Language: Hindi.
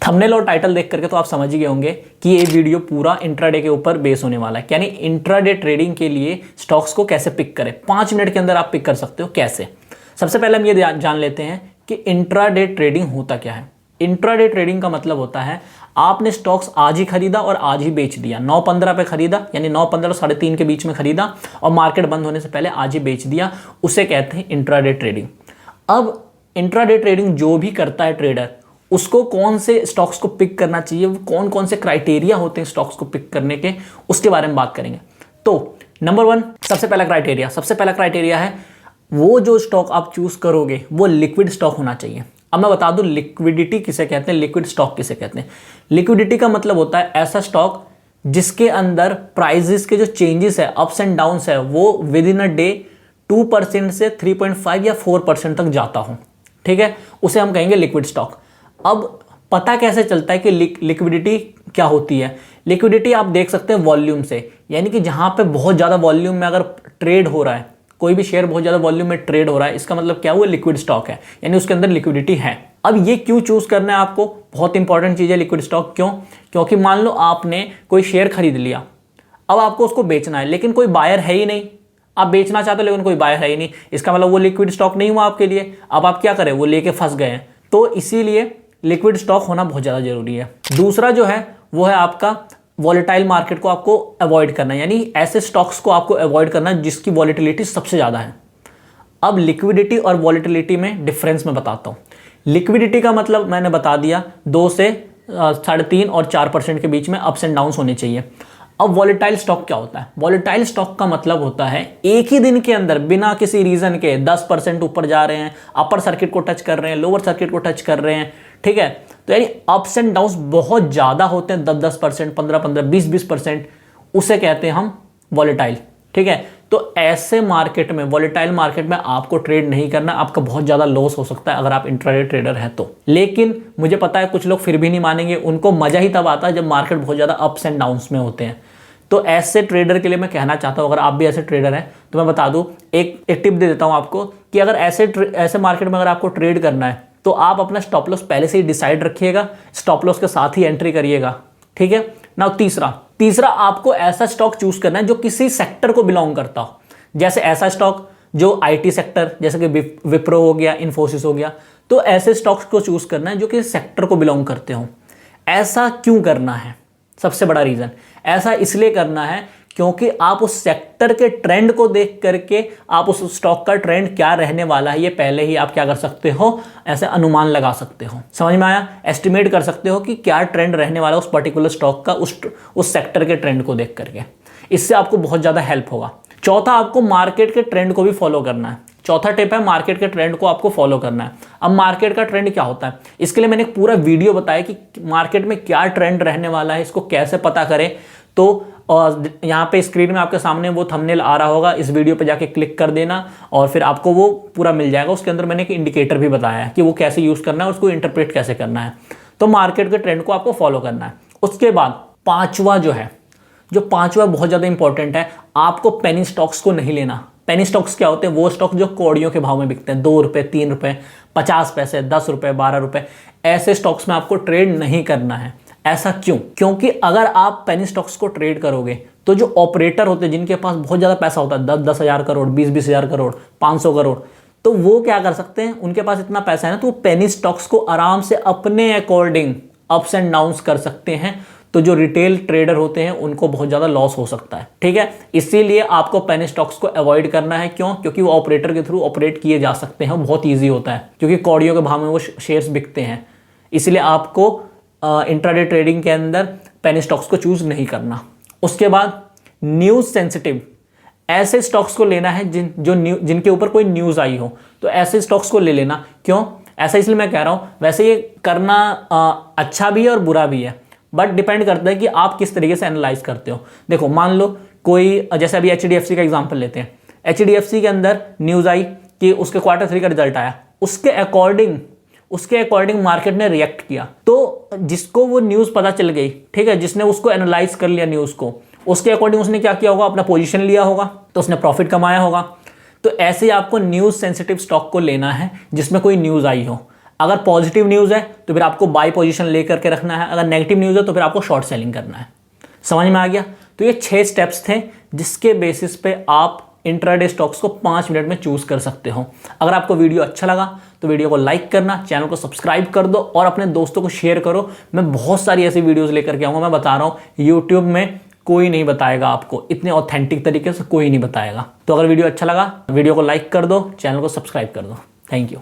थंबनेल और टाइटल देख करके तो आप समझ ही गए होंगे कि ये वीडियो पूरा इंट्राडे के ऊपर बेस होने वाला है। यानी इंट्राडे ट्रेडिंग के लिए स्टॉक्स को कैसे पिक करें, 5 मिनट के अंदर आप पिक कर सकते हो कैसे। सबसे पहले हम ये जान लेते हैं कि इंट्राडे ट्रेडिंग होता क्या है। इंट्राडे ट्रेडिंग का मतलब होता है आपने स्टॉक्स आज ही खरीदा और आज ही बेच दिया। 9:15 पे खरीदा, यानी 9:15 और 3:30 के बीच में खरीदा और मार्केट बंद होने से पहले आज ही बेच दिया, उसे कहते हैं इंट्राडे ट्रेडिंग। अब इंट्राडे ट्रेडिंग जो भी करता है ट्रेडर, उसको कौन से स्टॉक्स को पिक करना चाहिए, कौन कौन से क्राइटेरिया होते हैं स्टॉक्स को पिक करने के, उसके बारे में बात करेंगे। तो नंबर 1, सबसे पहला क्राइटेरिया है वो जो स्टॉक आप चूज करोगे वो लिक्विड स्टॉक होना चाहिए। अब मैं बता दूं लिक्विडिटी किसे कहते हैं, लिक्विड स्टॉक किसे कहते हैं। लिक्विडिटी का मतलब होता है ऐसा स्टॉक जिसके अंदर प्राइजेस के जो चेंजेस है, अप्स एंड डाउन्स है, वो विद इन अ डे 2% से 3.5 या 4% तक जाता हो। ठीक है, उसे हम कहेंगे लिक्विड स्टॉक। अब पता कैसे चलता है कि लिक्विडिटी क्या होती है। लिक्विडिटी आप देख सकते हैं वॉल्यूम से, यानी कि जहां पे बहुत ज्यादा वॉल्यूम में अगर ट्रेड हो रहा है, कोई भी शेयर बहुत ज्यादा वॉल्यूम में ट्रेड हो रहा है, इसका मतलब क्या हुआ, लिक्विड स्टॉक है, यानी उसके अंदर लिक्विडिटी है। अब ये क्यों चूज करना है आपको, बहुत इंपॉर्टेंट चीज है लिक्विड स्टॉक। क्यों? क्योंकि मान लो आपने कोई शेयर खरीद लिया, अब आपको उसको बेचना है, लेकिन कोई बायर है ही नहीं। आप बेचना चाहते हो लेकिन कोई बायर है ही नहीं, इसका मतलब वो लिक्विड स्टॉक नहीं हुआ आपके लिए। अब आप क्या करें, वो लेके फंस गए हैं। तो इसीलिए लिक्विड स्टॉक होना बहुत ज्यादा जरूरी है। दूसरा जो है वो है आपका वॉलेटाइल मार्केट को आपको अवॉइड करना है, यानी ऐसे स्टॉक्स को आपको अवॉइड करना है जिसकी वॉलेटिलिटी सबसे ज्यादा है। अब लिक्विडिटी और वॉलेटिलिटी में डिफरेंस मैं बताता हूं। लिक्विडिटी का मतलब मैंने बता दिया, 2 से 3.5 और 4% के बीच में अप्स एंड डाउन्स होने चाहिए। अब वॉलेटाइल स्टॉक क्या होता है? वॉलेटाइल स्टॉक का मतलब होता है एक ही दिन के अंदर बिना किसी रीजन के 10% ऊपर जा रहे हैं, अपर सर्किट को टच कर रहे हैं, लोअर सर्किट को टच कर रहे हैं। ठीक है, तो यानी अप्स एंड डाउन्स बहुत ज्यादा होते हैं, 10-10%, 15-15, 20-20%, उसे कहते हैं हम वॉलेटाइल। ठीक है, तो ऐसे मार्केट में, वॉलेटाइल मार्केट में आपको ट्रेड नहीं करना, आपका बहुत ज्यादा लॉस हो सकता है अगर आप इंट्राडे ट्रेडर है तो। लेकिन मुझे पता है कुछ लोग फिर भी नहीं मानेंगे, उनको मजा ही तब आता है जब मार्केट बहुत ज्यादा अप्स एंड डाउन्स में होते हैं। तो ऐसे ट्रेडर के लिए मैं कहना चाहता हूं, अगर आप भी ऐसे ट्रेडर हैं तो मैं बता दूं, एक टिप दे देता हूं आपको कि अगर ऐसे मार्केट में अगर आपको ट्रेड करना है तो आप अपना स्टॉप लॉस पहले से ही डिसाइड रखिएगा, स्टॉप लॉस के साथ ही एंट्री करिएगा। ठीक है ना। तीसरा आपको ऐसा स्टॉक चूज करना है जो किसी सेक्टर को बिलोंग करता हो। जैसे ऐसा स्टॉक जो आईटी सेक्टर, जैसे कि विप्रो हो गया, इन्फोसिस हो गया, तो ऐसे स्टॉक्स को चूज करना है जो किसी सेक्टर को बिलोंग करते हो। ऐसा क्यों करना है? सबसे बड़ा रीजन ऐसा इसलिए करना है क्योंकि आप उस सेक्टर के ट्रेंड को देख करके आप उस स्टॉक का ट्रेंड क्या रहने वाला है ये पहले ही आप क्या कर सकते हो, ऐसे अनुमान लगा सकते हो। समझ में आया? एस्टिमेट कर सकते हो कि क्या ट्रेंड रहने वाला है उस पर्टिकुलर स्टॉक का, उस सेक्टर के ट्रेंड को देख करके। इससे आपको बहुत ज्यादा हेल्प होगा। चौथा, आपको मार्केट के ट्रेंड को भी फॉलो करना है। चौथा टिप है मार्केट के ट्रेंड को आपको फॉलो करना है। अब मार्केट का ट्रेंड क्या होता है, इसके लिए मैंने एक पूरा वीडियो बताया कि मार्केट में क्या ट्रेंड रहने वाला है, इसको कैसे पता करें। तो और यहाँ पे स्क्रीन में आपके सामने वो थंबनेल आ रहा होगा, इस वीडियो पे जाके क्लिक कर देना और फिर आपको वो पूरा मिल जाएगा। उसके अंदर मैंने एक इंडिकेटर भी बताया है कि वो कैसे यूज करना है, उसको इंटरप्रेट कैसे करना है। तो मार्केट के ट्रेंड को आपको फॉलो करना है। उसके बाद पांचवा बहुत ज्यादा इंपॉर्टेंट है, आपको पेनी स्टॉक्स को नहीं लेना। पेनी स्टॉक्स क्या होते हैं? वो स्टॉक जो कौड़ियों के भाव में बिकते हैं, 2 रुपए, 3 रुपए, 50 पैसे, 10 रुपए, 12 रुपए, ऐसे स्टॉक्स में आपको ट्रेड नहीं करना है। ऐसा क्यों? क्योंकि अगर आप पेनी स्टॉक्स को ट्रेड करोगे तो जो ऑपरेटर होते हैं, जिनके पास बहुत ज्यादा पैसा होता है, 10-10 हजार करोड़, 20-20 हजार करोड़, 500 करोड़, तो वो क्या कर सकते हैं, उनके पास इतना पैसा है ना, तो वो पेनी स्टॉक्स को आराम से अपने अकॉर्डिंग अप्स एंड डाउन्स कर सकते हैं। तो जो रिटेल ट्रेडर होते हैं उनको बहुत ज्यादा लॉस हो सकता है। ठीक है, इसीलिए आपको पेनी स्टॉक्स को अवॉइड करना है। क्यों? क्योंकि वो ऑपरेटर के थ्रू ऑपरेट किए जा सकते हैं, बहुत ईजी होता है, क्योंकि कौड़ियों के भाव में वो शेयर्स बिकते हैं। इसलिए आपको इंट्राडे ट्रेडिंग के अंदर पेनी स्टॉक्स को चूज नहीं करना। उसके बाद न्यूज सेंसिटिव ऐसे स्टॉक्स को लेना है जिनके ऊपर कोई न्यूज आई हो, तो ऐसे स्टॉक्स को ले लेना। क्यों? ऐसा इसलिए मैं कह रहा हूं, वैसे ये करना अच्छा भी है और बुरा भी है, बट डिपेंड करता है कि आप किस तरीके से एनालाइज करते हो। देखो, मान लो कोई, जैसे अभी HDFC का एग्जांपल लेते हैं। HDFC के अंदर न्यूज आई कि उसके Q3 का रिजल्ट आया, उसके अकॉर्डिंग मार्केट ने रिएक्ट किया। तो जिसको वो न्यूज पता चल गई, ठीक है, जिसने उसको एनालाइज कर लिया न्यूज को, उसके अकॉर्डिंग उसने क्या किया होगा, अपना पोजीशन लिया होगा, तो उसने प्रॉफिट कमाया होगा। तो ऐसे ही आपको न्यूज सेंसिटिव स्टॉक को लेना है जिसमें कोई न्यूज आई हो। अगर पॉजिटिव न्यूज़ है तो फिर आपको बाय पोजीशन लेकर के रखना है, अगर नेगेटिव न्यूज़ है तो फिर आपको शॉर्ट सेलिंग करना है। समझ में आ गया? तो ये 6 स्टेप्स थे जिसके बेसिस पे आप इंट्राडे स्टॉक्स को 5 मिनट में चूज कर सकते हो। अगर आपको वीडियो अच्छा लगा तो वीडियो को लाइक करना, चैनल को सब्सक्राइब कर दो और अपने दोस्तों को शेयर करो। मैं बहुत सारी ऐसी वीडियोस लेकर के आऊंगा। मैं बता रहा हूं यूट्यूब में कोई नहीं बताएगा आपको, इतने ऑथेंटिक तरीके से कोई नहीं बताएगा। तो अगर वीडियो अच्छा लगा वीडियो को लाइक कर दो, चैनल को सब्सक्राइब कर दो। Thank you.